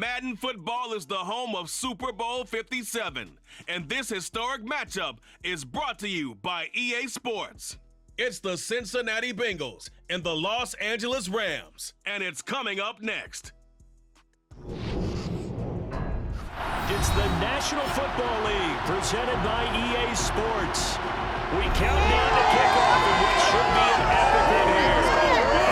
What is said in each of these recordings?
Madden football is the home of Super Bowl 57, and this historic matchup is brought to you by EA Sports. It's the Cincinnati Bengals and the Los Angeles Rams, and it's coming up next. It's the National Football League presented by EA Sports. We count down to kickoff in what should be an epic one here,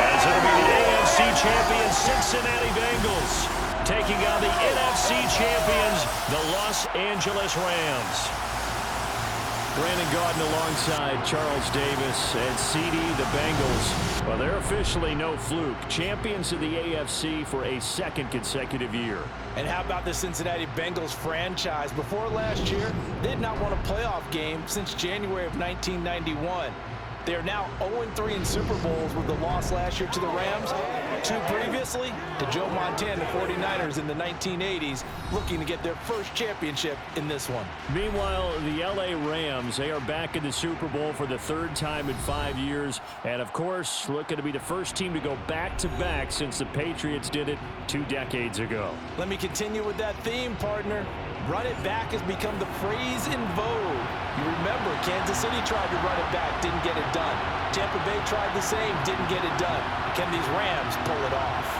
as it'll be the AFC champions Cincinnati Bengals taking on the NFC champions, the Los Angeles Rams. Brandon Gaudin alongside Charles Davis and CD, the Bengals. Well, they're officially no fluke. Champions of the AFC for a second consecutive year. And how about the Cincinnati Bengals franchise? Before last year, they did not win a playoff game since January of 1991. They are now 0-3 in Super Bowls with the loss last year to the Rams, 2 previously to Joe Montana, the 49ers in the 1980s, looking to get their first championship in this one. Meanwhile, the LA Rams, they are back in the Super Bowl for the 3rd time in 5 years, and of course, looking to be the first team to go back-to-back since the Patriots did it 2 decades ago. Let me continue with that theme, partner. Run it back has become the phrase in vogue. You remember, Kansas City tried to run it back, didn't get it done. Tampa Bay tried the same, didn't get it done. Can these Rams pull it off?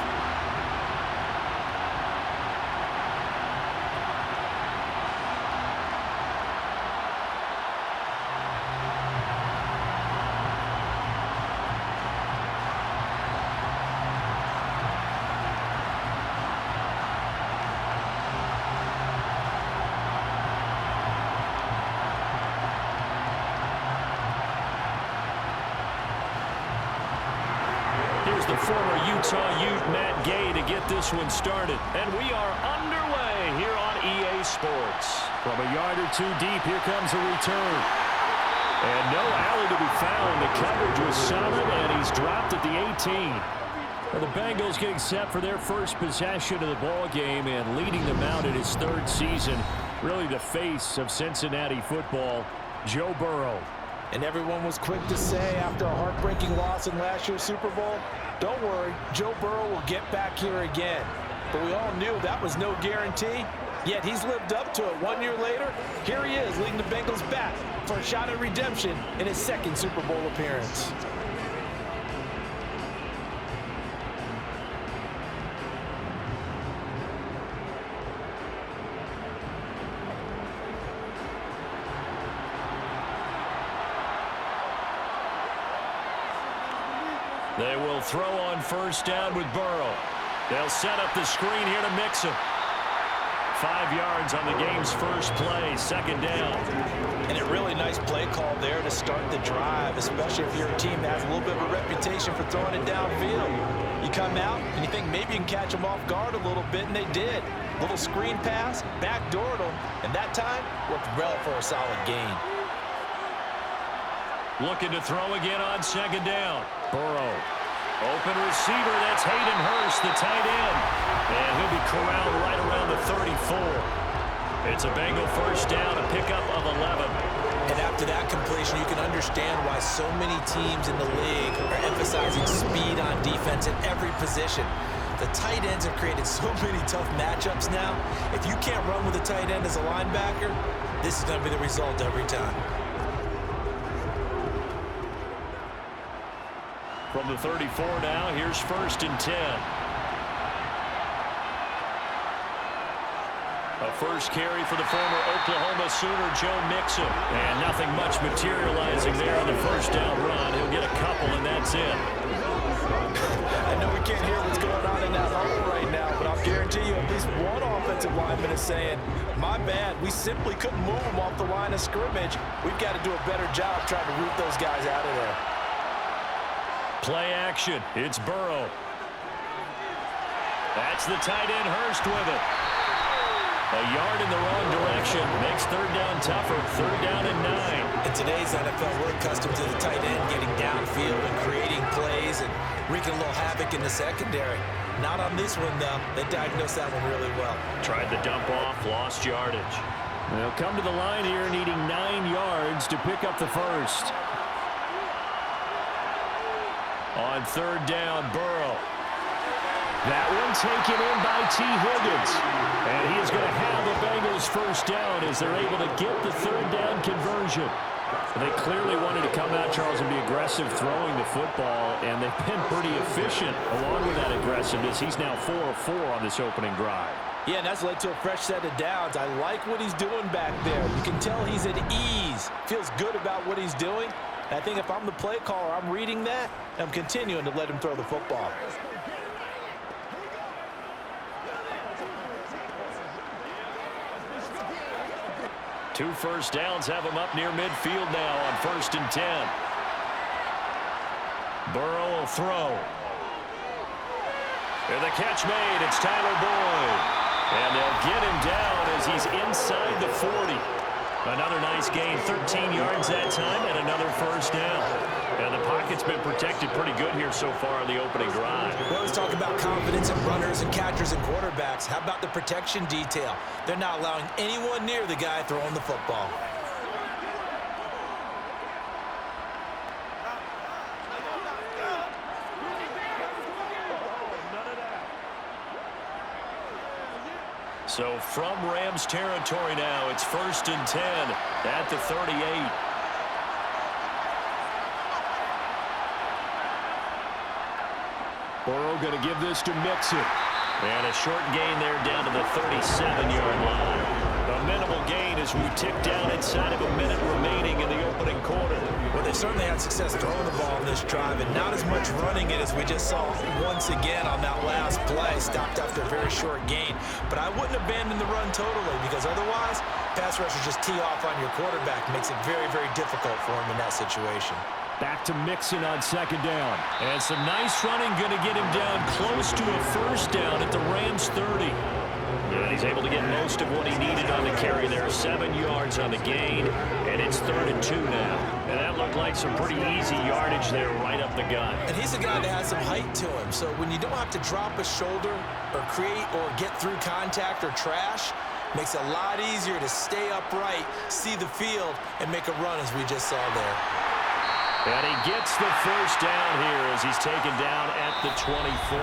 The former Utah Ute Matt Gay to get this one started. And we are underway here on EA Sports. From a yard or 2 deep, here comes a return. And no alley to be found. The coverage was solid, and he's dropped at the 18. Well, the Bengals getting set for their first possession of the ball game and leading them out in his 3rd season. Really the face of Cincinnati football, Joe Burrow. And everyone was quick to say after a heartbreaking loss in last year's Super Bowl, don't worry, Joe Burrow will get back here again. But we all knew that was no guarantee, yet he's lived up to it. 1 year later, here he is leading the Bengals back for a shot at redemption in his 2nd Super Bowl appearance. They will throw on 1st down with Burrow. They'll set up the screen here to mix him. 5 yards on the game's first play, 2nd down. And a really nice play call there to start the drive, especially if you're a team that has a little bit of a reputation for throwing it downfield. You come out and you think maybe you can catch them off guard a little bit, and they did. Little screen pass, backdoored them, and that time worked well for a solid gain. Looking to throw again on 2nd down. Burrow. Open receiver, that's Hayden Hurst, the tight end. And he'll be corralled right around the 34. It's a Bengal 1st down, a pickup of 11. And after that completion, you can understand why so many teams in the league are emphasizing speed on defense at every position. The tight ends have created so many tough matchups now. If you can't run with a tight end as a linebacker, this is going to be the result every time. From the 34 now, here's 1st and 10. A first carry for the former Oklahoma Sooner, Joe Mixon. And nothing much materializing there on the 1st down run. He'll get a couple, and that's it. I know we can't hear what's going on in that huddle right now, but I'll guarantee you at least one offensive lineman is saying, my bad, we simply couldn't move them off the line of scrimmage. We've got to do a better job trying to root those guys out of there. Play action. It's Burrow. That's the tight end Hurst with it. A yard in the wrong direction. Makes 3rd down tougher. 3rd down and 9. In today's NFL, we're accustomed to the tight end getting downfield and creating plays and wreaking a little havoc in the secondary. Not on this one, though. They diagnosed that one really well. Tried the dump off, lost yardage. They'll come to the line here needing 9 yards to pick up the 1st. On 3rd down, Burrow. That one taken in by T. Higgins. And he is going to have the Bengals first down as they're able to get the third down conversion. They clearly wanted to come out, Charles, and be aggressive throwing the football, and they've been pretty efficient along with that aggressiveness. He's now 4 of 4 on this opening drive. Yeah, and that's led to a fresh set of downs. I like what he's doing back there. You can tell he's at ease. Feels good about what he's doing. And I think if I'm the play caller, I'm reading that, and I'm continuing to let him throw the football. Two first downs have him up near midfield now on 1st and 10. Burrow will throw. And the catch made. It's Tyler Boyd. And they'll get him down as he's inside the 40. Another nice gain, 13 yards that time, and another first down. And the pocket's been protected pretty good here so far in the opening drive. We always talk about confidence in runners and catchers and quarterbacks. How about the protection detail? They're not allowing anyone near the guy throwing the football. So from Rams territory now, it's 1st and 10 at the 38. Burrow going to give this to Mixon. And a short gain there down to the 37-yard line. A minimal gain as we tick down inside of a minute remaining in the opening quarter. Well, they certainly had success throwing the ball in this drive, and not as much running it as we just saw once again on that last play. Stopped after a very short gain. But I wouldn't abandon the run totally, because otherwise, pass rushers just tee off on your quarterback. Makes it very, very difficult for him in that situation. Back to Mixon on 2nd down. And some nice running going to get him down close to a first down at the Rams 30. And he's able to get most of what he needed on the carry there. 7 yards on the gain, and it's 3rd and 2 now. And that looked like some pretty easy yardage there right up the gut. And he's a guy that has some height to him. So when you don't have to drop a shoulder or create or get through contact or trash, makes it a lot easier to stay upright, see the field, and make a run as we just saw there. And he gets the first down here as he's taken down at the 24.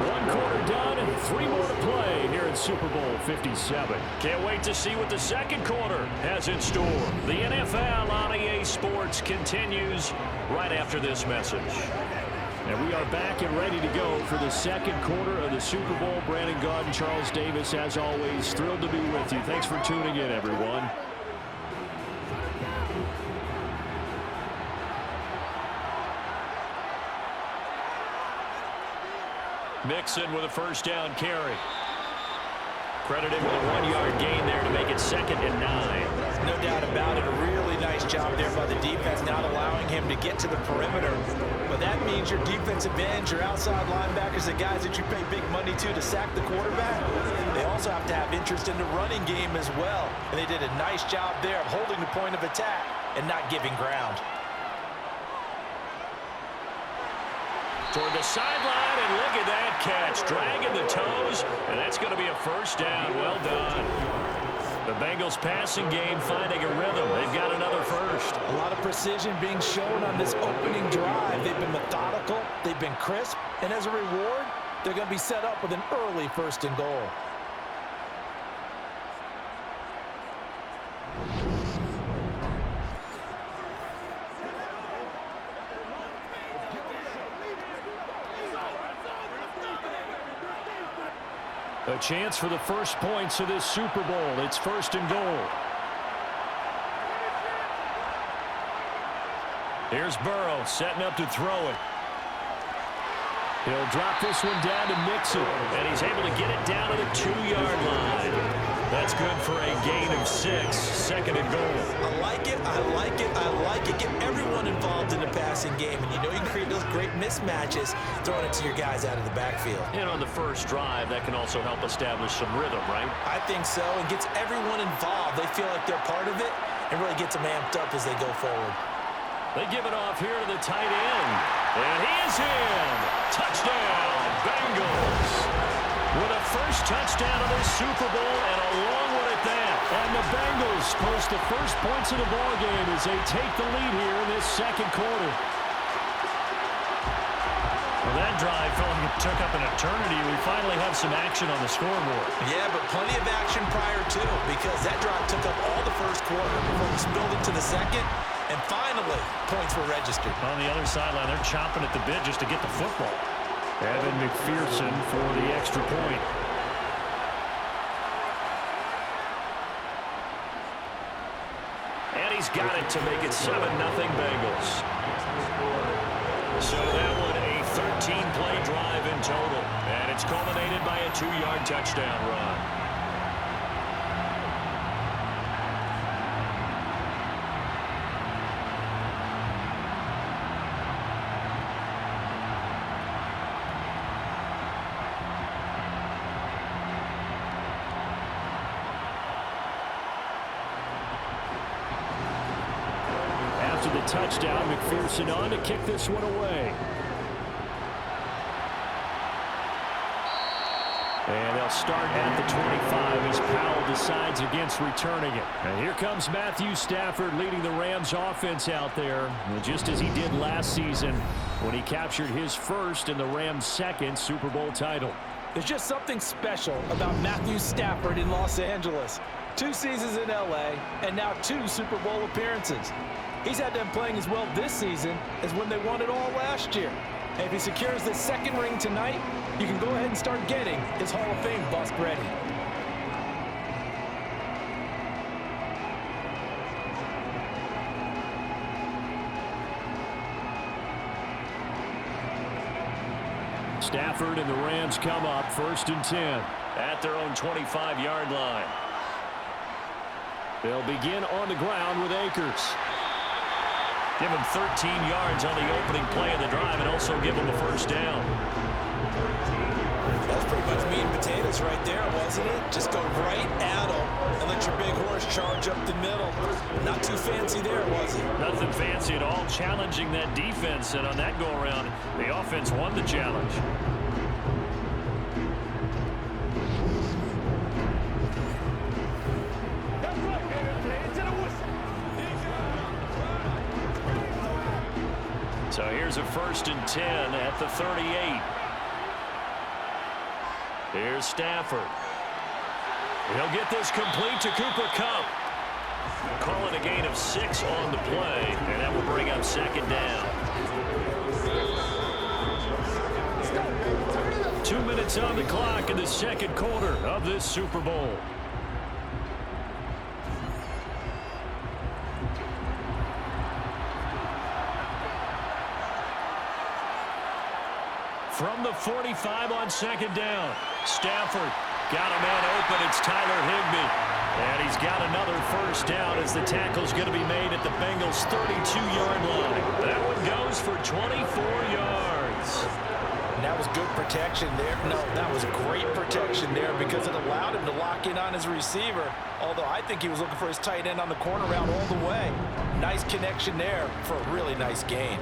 1 quarter done and 3 more to play here in Super Bowl 57. Can't wait to see what the second quarter has in store. The NFL on EA Sports continues right after this message. And we are back and ready to go for the second quarter of the Super Bowl. Brandon Gaudin, Charles Davis, as always, thrilled to be with you. Thanks for tuning in, everyone. Mixon with a first down carry. Credited with a 1-yard gain there to make it 2nd and 9. No doubt about it. A really nice job there by the defense, not allowing him to get to the perimeter. But that means your defensive ends, your outside linebackers, the guys that you pay big money to sack the quarterback, they also have to have interest in the running game as well. And they did a nice job there of holding the point of attack and not giving ground. Toward the sideline, and look at that catch. Dragging the toes, and that's going to be a first down. Well done. The Bengals passing game finding a rhythm. They've got another first. A lot of precision being shown on this opening drive. They've been methodical, they've been crisp, and as a reward, they're going to be set up with an early 1st and goal. A chance for the first points of this Super Bowl. It's 1st and goal. Here's Burrow setting up to throw it. He'll drop this one down to Mixon, and he's able to get it down to the 2-yard line. That's good for a gain of 6. 2nd and goal. I like it, I like it, I like it. Get everyone involved in the passing game, and you know you can create those great mismatches throwing it to your guys out of the backfield. And on the first drive, that can also help establish some rhythm, right? I think so, and gets everyone involved. They feel like they're part of it, and really gets them amped up as they go forward. They give it off here to the tight end. And he is in. Touchdown, Bengals. With a first touchdown of this Super Bowl and a long one at that. And the Bengals post the first points of the ballgame as they take the lead here in this second quarter. Well, that drive felt like it took up an eternity. We finally have some action on the scoreboard. Yeah, but plenty of action prior to, because that drive took up all the first quarter before we spilled into the second, and finally, points were registered. On the other sideline, they're chomping at the bit just to get the football. Evan McPherson for the extra point. And he's got it to make it 7-0 Bengals. So that one a 13-play drive in total. And it's culminated by a 2-yard touchdown run. After the touchdown, McPherson on to kick this one away. And they'll start at the 25 as Powell decides against returning it. And here comes Matthew Stafford leading the Rams offense out there, just as he did last season when he captured his first and the Rams' second Super Bowl title. There's just something special about Matthew Stafford in Los Angeles. 2 seasons in L.A. and now 2 Super Bowl appearances. He's had them playing as well this season as when they won it all last year. And if he secures the second ring tonight, you can go ahead and start getting his Hall of Fame bust ready. Stafford and the Rams come up 1st and 10 at their own 25-yard line. They'll begin on the ground with Akers. Give him 13 yards on the opening play of the drive and also give him a first down. That's pretty much meat and potatoes right there, wasn't it? Just go right at him and let your big horse charge up the middle. Not too fancy there, was it? Nothing fancy at all, challenging that defense, and on that go-around, the offense won the challenge. So here's a 1st and 10 at the 38. Here's Stafford. He'll get this complete to Cooper Kupp. Call it a gain of 6 on the play, and that will bring up 2nd down. 2 minutes on the clock in the second quarter of this Super Bowl. From the 45 on 2nd down, Stafford got a man open. It's Tyler Higbee. And he's got another first down as the tackle's going to be made at the Bengals' 32-yard line. That one goes for 24 yards. And that was good protection there. No, that was great protection there because it allowed him to lock in on his receiver. Although I think he was looking for his tight end on the corner route all the way. Nice connection there for a really nice gain.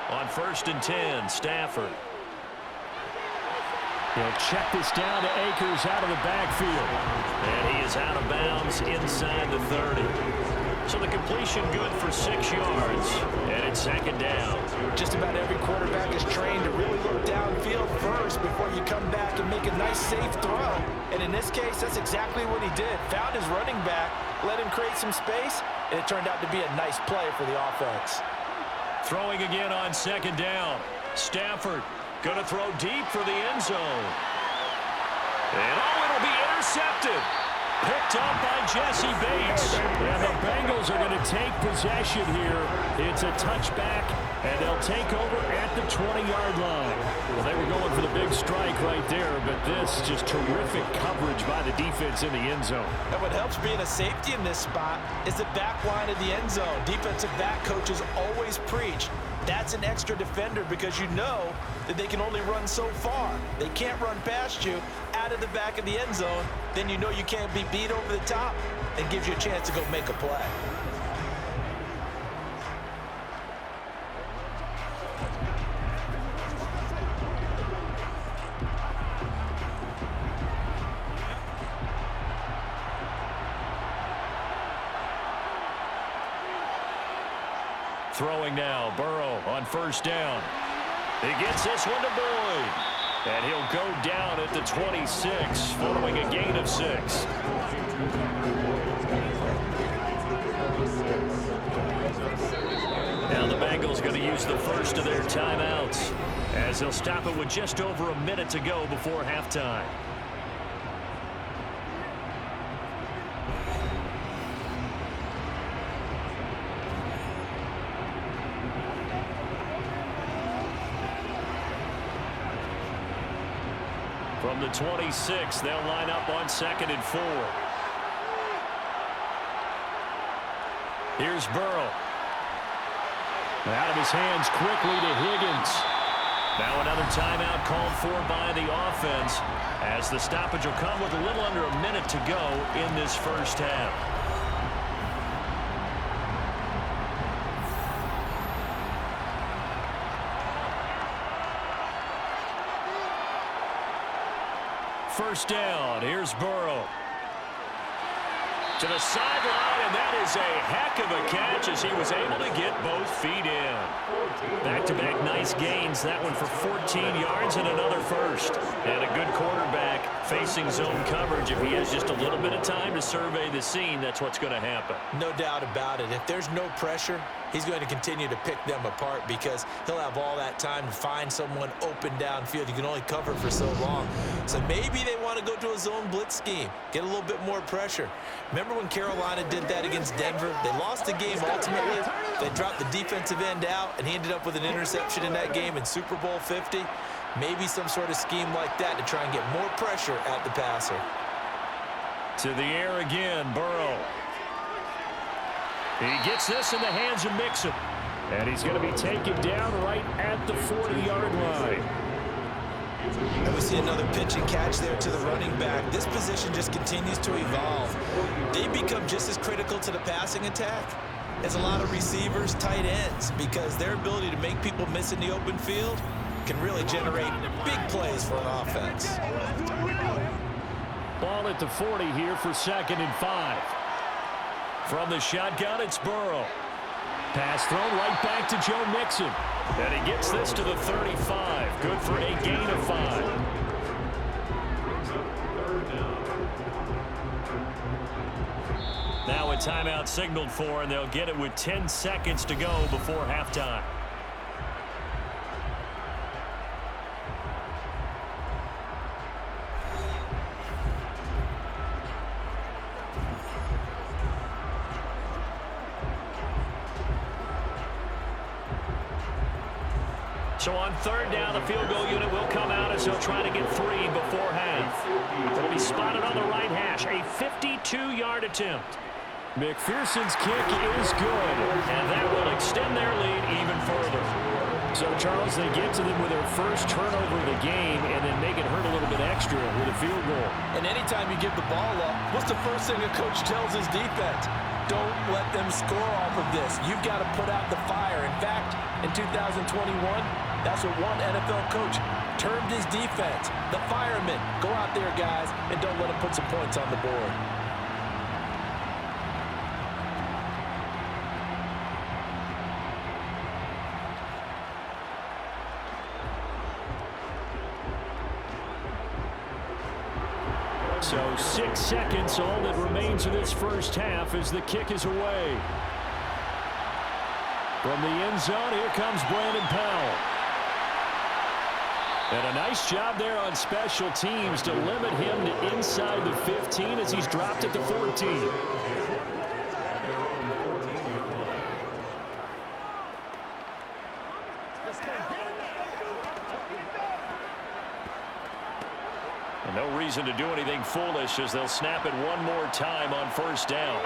On 1st and 10, Stafford. He'll check this down to Akers out of the backfield. And he is out of bounds inside the 30. So the completion good for 6 yards. And it's 2nd down. Just about every quarterback is trained to really look downfield first before you come back and make a nice, safe throw. And in this case, that's exactly what he did. Found his running back, let him create some space, and it turned out to be a nice play for the offense. Throwing again on 2nd down. Stafford going to throw deep for the end zone. And it'll be intercepted. Picked up by Jesse Bates. And the Bengals are going to take possession here. It's a touchback, and they'll take over at the 20-yard line. Well, they were going for the big strike right there, but this just terrific coverage by the defense in the end zone. And what helps being a safety in this spot is the back line of the end zone. Defensive back coaches always preach. That's an extra defender because you know that they can only run so far. They can't run past you out of the back of the end zone. Then you know you can't be beat over the top. It gives you a chance to go make a play. Throwing now, Burrow on first down. He gets this one to Boyd. And he'll go down at the 26, following a gain of 6. Now the Bengals going to use the first of their timeouts, as they'll stop it with just over a minute to go before halftime. From the 26, they'll line up on 2nd and 4. Here's Burrow. Out of his hands quickly to Higgins. Now another timeout called for by the offense, as the stoppage will come with a little under a minute to go in this first half. First down, here's Burrow. To the sideline, and that is a heck of a catch as he was able to get both feet in. Back-to-back nice gains, that one for 14 yards and another first. And a good quarterback facing zone coverage. If he has just a little bit of time to survey the scene, that's what's going to happen. No doubt about it. If there's no pressure, he's going to continue to pick them apart because he'll have all that time to find someone open downfield. You can only cover for so long. So maybe they want to go to a zone blitz scheme, get a little bit more pressure. Remember when Carolina did that against Denver? They lost the game ultimately. They dropped the defensive end out, and he ended up with an interception in that game in Super Bowl 50. Maybe some sort of scheme like that to try and get more pressure at the passer. To the air again, Burrow. He gets this in the hands of Mixon. And he's going to be taken down right at the 40-yard line. And we see another pitch and catch there to the running back. This position just continues to evolve. They become just as critical to the passing attack as a lot of receivers, tight ends, because their ability to make people miss in the open field can really generate big plays for an offense. Ball at the 40 here for 2nd and 5. From the shotgun, it's Burrow. Pass thrown right back to Joe Mixon. And he gets this to the 35. Good for a gain of 5. Now a timeout signaled for, and they'll get it with 10 seconds to go before halftime. So on 3rd down, the field goal unit will come out as they'll try to get 3 before half. It'll be spotted on the right hash, a 52-yard attempt. McPherson's kick is good, and that will extend their lead even further. So, Charles, they get to them with their first turnover of the game and then make it hurt a little bit extra with a field goal. And anytime you give the ball up, what's the first thing a coach tells his defense? Don't let them score off of this. You've got to put out the fire. In fact, in 2021, that's what one NFL coach termed his defense. The firemen. Go out there, guys, and don't let them put some points on the board. So 6 seconds, all that remains of this first half as the kick is away. From the end zone, here comes Brandon Powell. And a nice job there on special teams to limit him to inside the 15 as he's dropped at the 14. And no reason to do anything foolish as they'll snap it one more time on 1st down.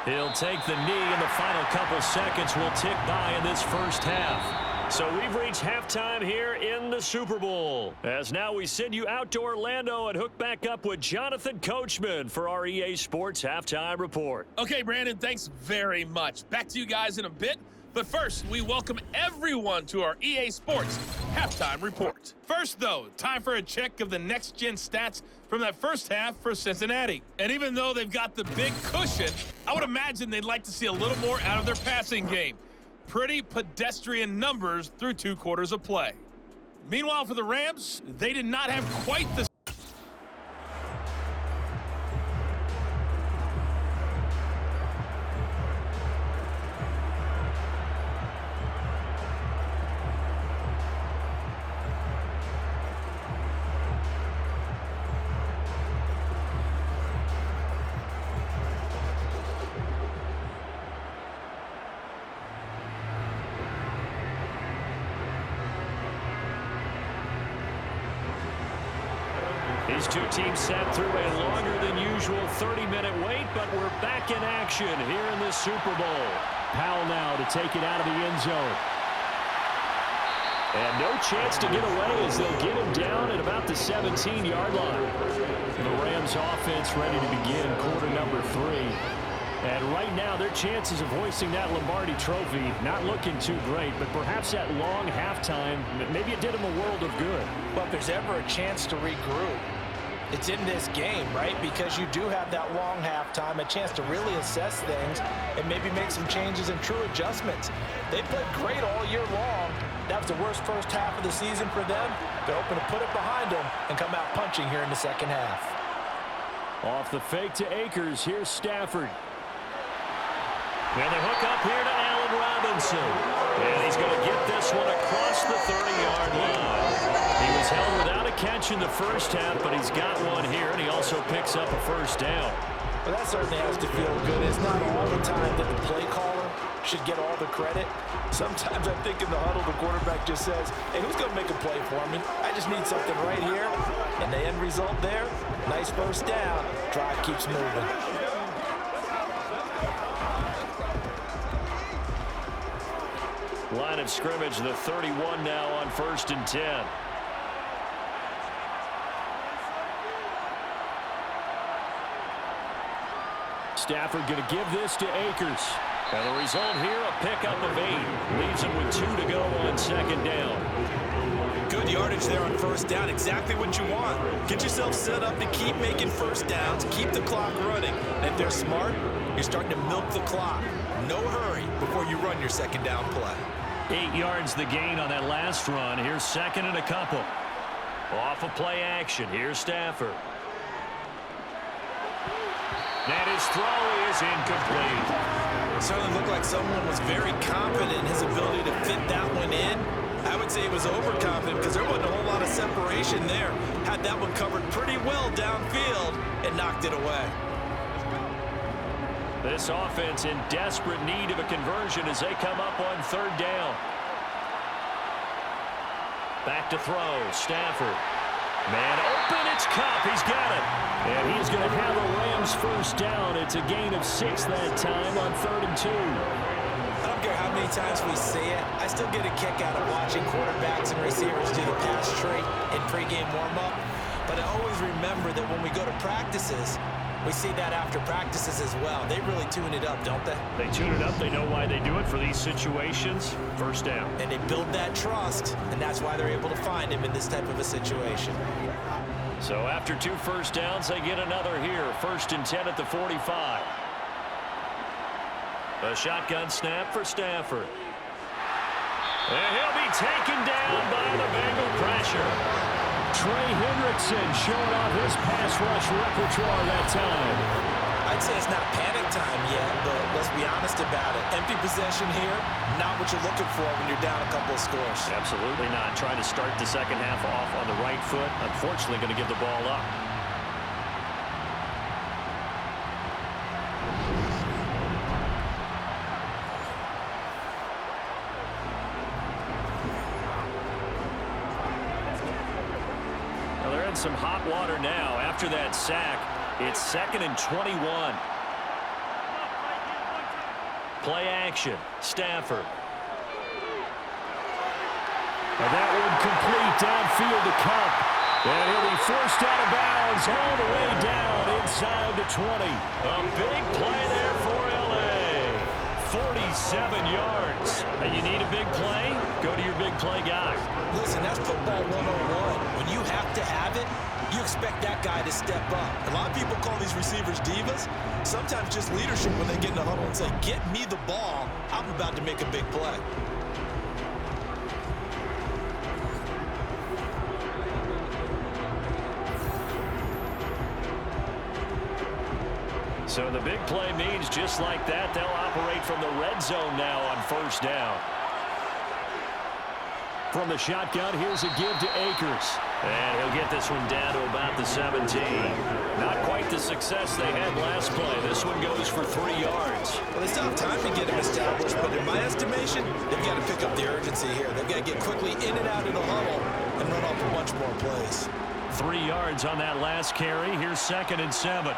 He'll take the knee, and the final couple seconds will tick by in this first half. So we've reached halftime here in the Super Bowl. As now we send you out to Orlando and hook back up with Jonathan Coachman for our EA Sports Halftime Report. Okay, Brandon, thanks very much. Back to you guys in a bit. But first, we welcome everyone to our EA Sports Halftime Report. First, though, time for a check of the next-gen stats from that first half for Cincinnati. And even though they've got the big cushion, I would imagine they'd like to see a little more out of their passing game. pretty pedestrian numbers through 2 quarters of play. Meanwhile, for the Rams, they did not have quite the These two teams sat through a longer than usual 30-minute wait, but we're back in action here in the Super Bowl. Powell now to take it out of the end zone. And no chance to get away as they'll get him down at about the 17-yard line. The Rams offense ready to begin quarter number 3. And right now, their chances of hoisting that Lombardi trophy not looking too great, but perhaps that long halftime, maybe it did them a world of good. Well, if there's ever a chance to regroup, it's in this game, right? Because you do have that long halftime, a chance to really assess things and maybe make some changes and true adjustments. They played great all year long. That was the worst first half of the season for them. They're hoping to put it behind them and come out punching here in the second half. Off the fake to Akers, here's Stafford. And the hook up here to Allen Robinson. And he's going to get this one across the 30-yard line. He was held without a catch in the first half, but he's got one here, and he also picks up a first down. Well, that certainly has to feel good. It's not all the time that the play caller should get all the credit. Sometimes I think in the huddle, the quarterback just says, hey, who's going to make a play for me? I just need something right here. And the end result there, nice first down. Drive keeps moving. Line of scrimmage, the 31 now on 1st and 10. Stafford going to give this to Akers. And the result here, a pickup of 8. Leaves him with 2 to go on 2nd down. Good yardage there on 1st down. Exactly what you want. Get yourself set up to keep making 1st downs, keep the clock running. And if they're smart, you're starting to milk the clock. No hurry before you run your 2nd down play. 8 yards the gain on that last run. Here's 2nd and a couple. Off of play action. Here's Stafford. And his throw is incomplete. It certainly looked like someone was very confident in his ability to fit that one in. I would say he was overconfident because there wasn't a whole lot of separation there. Had that one covered pretty well downfield and knocked it away. This offense in desperate need of a conversion as they come up on 3rd down. Back to throw. Stafford. Man open. It's Cup. He's got it. And he's going to have a Rams first down. It's a gain of 6 that time on 3rd and 2. I don't care how many times we see it. I still get a kick out of watching quarterbacks and receivers do the pass tree in pregame warm-up. But I always remember that when we go to practices, we see that after practices as well. They really tune it up, don't they? They tune it up. They know why they do it for these situations. First down. And they build that trust, and that's why they're able to find him in this type of a situation. So after 2 first downs, they get another here. 1st and 10 at the 45. A shotgun snap for Stafford. And he'll be taken down by the Bengal pressure. Trey Hendrickson showing off his pass rush repertoire that time. I'd say it's not panic time yet, but let's be honest about it. Empty possession here, not what you're looking for when you're down a couple of scores. Absolutely not. Trying to start the second half off on the right foot. Unfortunately, going to give the ball up. Some hot water now after that sack. It's 2nd and 21. Play action. Stafford. And that one complete downfield to Cup. And he'll be forced out of bounds all the way down inside the 20. A big play there for LA. yards. And you need a big play? Go to your big play guy. Listen, that's football 101. When you have to have it, you expect that guy to step up. A lot of people call these receivers divas. Sometimes just leadership when they get in the huddle and say, get me the ball. I'm about to make a big play. So the big play means just like that, they'll operate from the red zone now on first down. From the shotgun, here's a give to Akers. And he'll get this one down to about the 17. Not quite the success they had last play. This one goes for 3 yards. Well, they still have time to get him established, but in my estimation, they've got to pick up the urgency here. They've got to get quickly in and out of the huddle and run off a bunch more plays. 3 yards on that last carry. Here's 2nd and 7.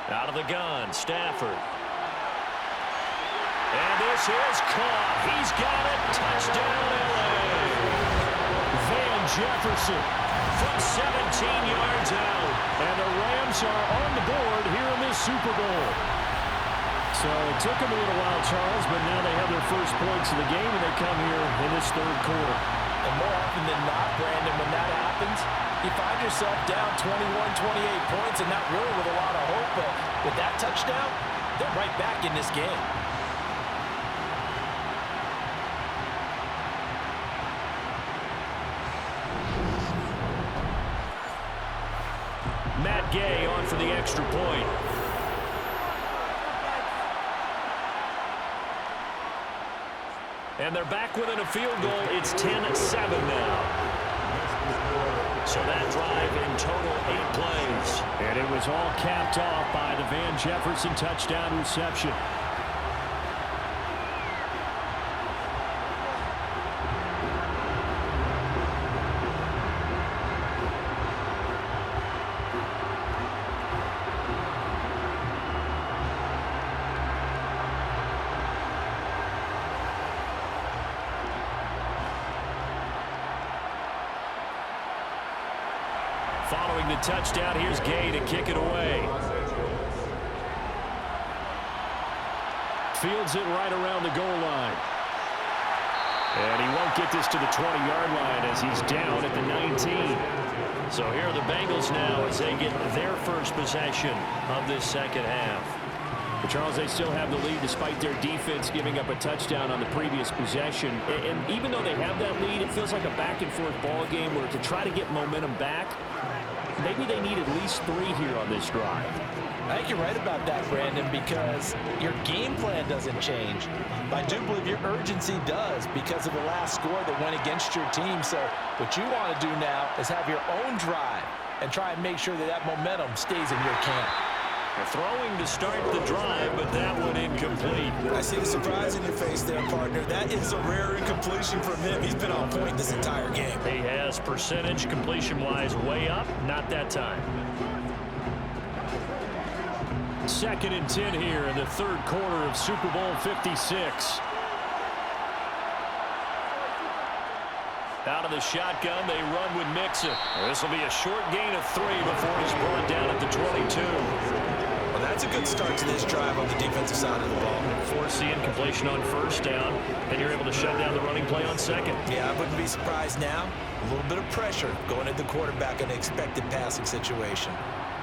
Out of the gun, Stafford. And this is caught. He's got it. Touchdown, LA. Van Jefferson from 17 yards out. And the Rams are on the board here in this Super Bowl. So it took them a little while, Charles, but now they have their first points of the game, and they come here in this third quarter. And more often than not, Brandon, when that happens, you find yourself down 21, 28 points, and not really with a lot of hope, but with that touchdown, they're right back in this game. Matt Gay on for the extra point. And they're back within a field goal. It's 10-7 now. So that drive in total 8 plays. And it was all capped off by the Van Jefferson touchdown reception. Following the touchdown, here's Gay to kick it away. Fields it right around the goal line. And he won't get this to the 20-yard line as he's down at the 19. So here are the Bengals now as they get their first possession of this second half. But Charles, they still have the lead despite their defense giving up a touchdown on the previous possession. And even though they have that lead, it feels like a back-and-forth ball game where to try to get momentum back, maybe they need at least 3 here on this drive. I think you're right about that, Brandon, because your game plan doesn't change. I do believe your urgency does because of the last score that went against your team. So what you want to do now is have your own drive and try and make sure that that momentum stays in your camp. Throwing to start the drive, but that one incomplete. I see the surprise in your face there, partner. That is a rare incompletion from him. He's been on point this entire game. He has percentage completion-wise way up. Not that time. 2nd and 10 here in the third quarter of Super Bowl 56. Out of the shotgun, they run with Mixon. This will be a short gain of 3 before he's brought down at the 22. Well, that's a good start to this drive on the defensive side of the ball. Force the incompletion on first down, and you're able to shut down the running play on second. Yeah, I wouldn't be surprised now. A little bit of pressure going at the quarterback in an expected passing situation.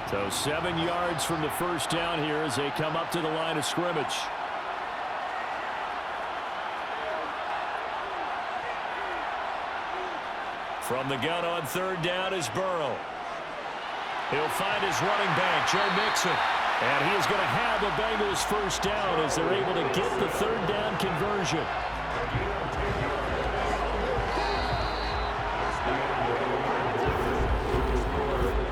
So 7 yards from the first down here as they come up to the line of scrimmage. From the gun on third down is Burrow. He'll find his running back, Joe Mixon. And he is going to have the Bengals first down as they're able to get the third down conversion.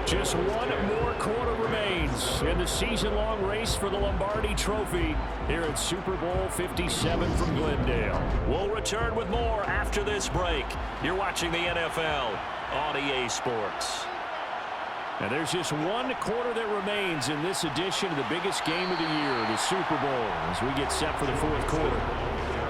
Just one more quarter remains in the season-long race for the Lombardi Trophy here at Super Bowl 57 from Glendale. We'll return with more after this break. You're watching the NFL on EA Sports. And there's just one quarter that remains in this edition of the biggest game of the year, the Super Bowl, as we get set for the fourth quarter.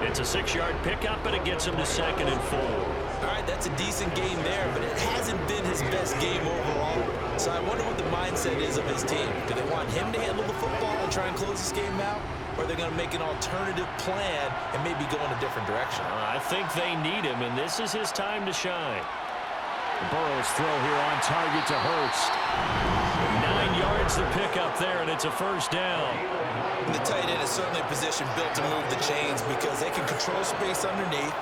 It's a 6-yard pickup, and it gets him to 2nd and 4. All right, that's a decent game there, but it hasn't been his best game overall. So I wonder what the mindset is of his team. Do they want him to handle the football and try and close this game out? Or are they going to make an alternative plan and maybe go in a different direction? I think they need him, and this is his time to shine. Burrow's throw here on target to Hurst. 9 yards to pick up there, and it's a 1st down. And the tight end is certainly a position built to move the chains because they can control space underneath.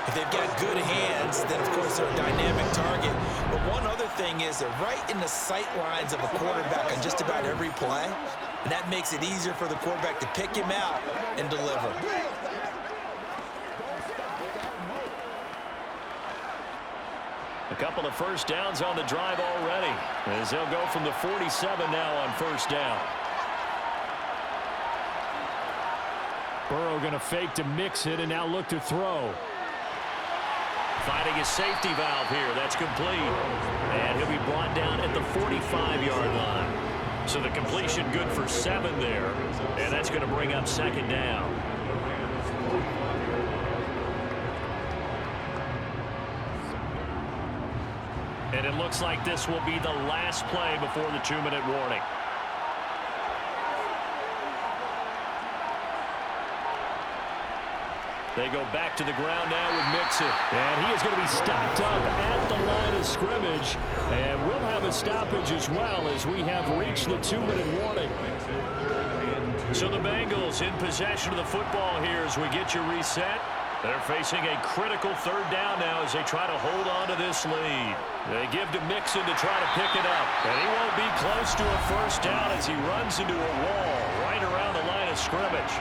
If they've got good hands, then, of course, they're a dynamic target. But one other thing is they're right in the sight lines of a quarterback on just about every play, and that makes it easier for the quarterback to pick him out and deliver. A couple of 1st downs on the drive already, as they'll go from the 47 now on 1st down. Burrow going to fake to mix it and now look to throw. Finding his safety valve here. That's complete. And he'll be brought down at the 45-yard line. So the completion good for 7 there. And that's going to bring up 2nd down. And it looks like this will be the last play before the 2-minute warning. They go back to the ground now with Mixon. And he is going to be stopped up at the line of scrimmage. And we'll have a stoppage as well as we have reached the 2-minute warning. So the Bengals in possession of the football here as we get you reset. They're facing a critical 3rd down now as they try to hold on to this lead. They give to Mixon to try to pick it up. And he won't be close to a 1st down as he runs into a wall right around the line of scrimmage.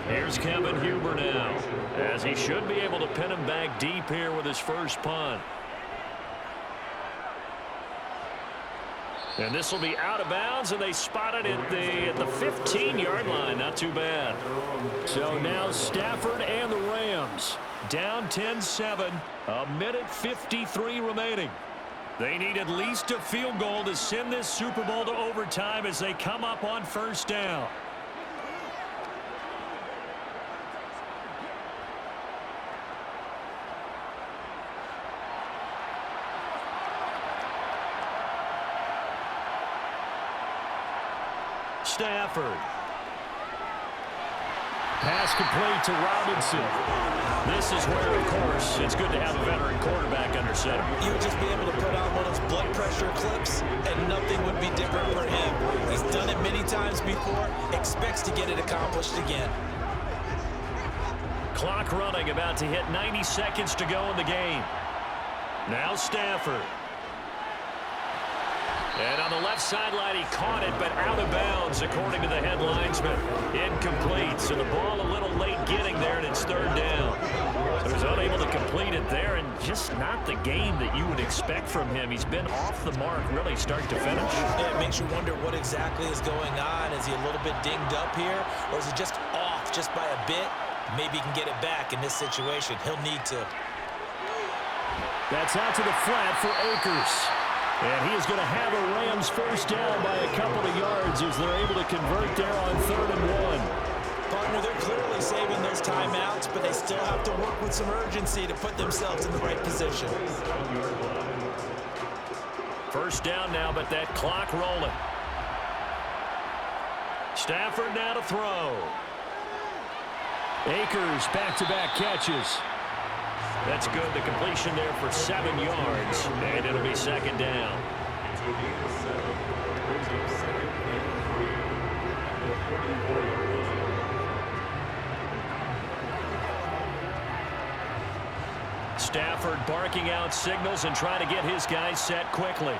Here's Kevin Huber now, as he should be able to pin him back deep here with his 1st punt. And this will be out of bounds, and they spot it at the 15-yard line. Not too bad. So now Stafford and the Rams down 10-7, a minute 53 remaining. They need at least a field goal to send this Super Bowl to overtime as they come up on 1st down. Stafford. Pass complete to Robinson. This is where, of course, it's good to have a veteran quarterback under center. You would just be able to put on one of those blood pressure clips, and nothing would be different for him. He's done it many times before, expects to get it accomplished again. Clock running, about to hit 90 seconds to go in the game. Now Stafford. And on the left sideline, he caught it, but out of bounds, according to the headlines, but incomplete. So the ball a little late getting there, and it's 3rd down. So he was unable to complete it there, and just not the game that you would expect from him. He's been off the mark, really, start to finish. Yeah, it makes you wonder what exactly is going on. Is he a little bit dinged up here, or is he just off just by a bit? Maybe he can get it back in this situation. He'll need to. That's out to the flat for Akers. And he is going to have a Rams 1st down by a couple of yards as they're able to convert there on 3rd and 1. Partner, they're clearly saving those timeouts, but they still have to work with some urgency to put themselves in the right position. 1st down now, but that clock rolling. Stafford now to throw. Akers back-to-back catches. That's good. The completion there for 7 yards, and it'll be 2nd down. Stafford barking out signals and trying to get his guys set quickly.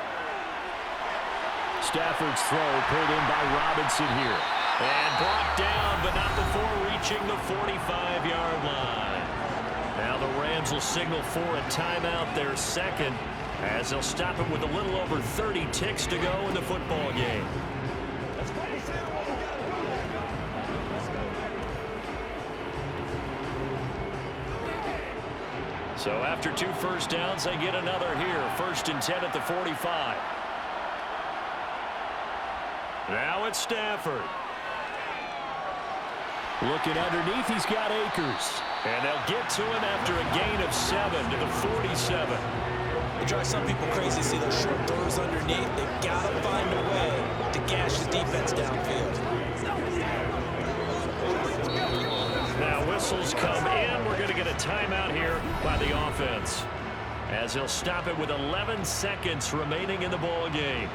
Stafford's throw pulled in by Robinson here. And brought down, but not before reaching the 45-yard line. Now the Rams will signal for a timeout, their 2nd, as they'll stop it with a little over 30 ticks to go in the football game. So after 2 first downs, they get another here. 1st and 10 at the 45. Now it's Stafford. Looking underneath, he's got Akers. And they'll get to him after a gain of 7 to the 47. It drives some people crazy to see those short throws underneath. They've got to find a way to gash the defense downfield. Now whistles come in. We're going to get a timeout here by the offense, as he'll stop it with 11 seconds remaining in the ball game.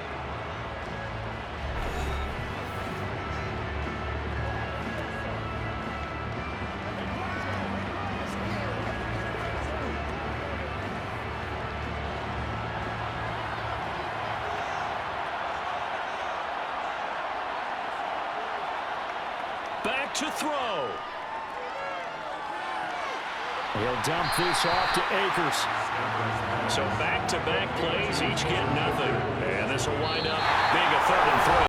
Back to throw. He'll dump this off to Akers. So back-to-back plays, each get nothing. And this will wind up being a 3rd and 3.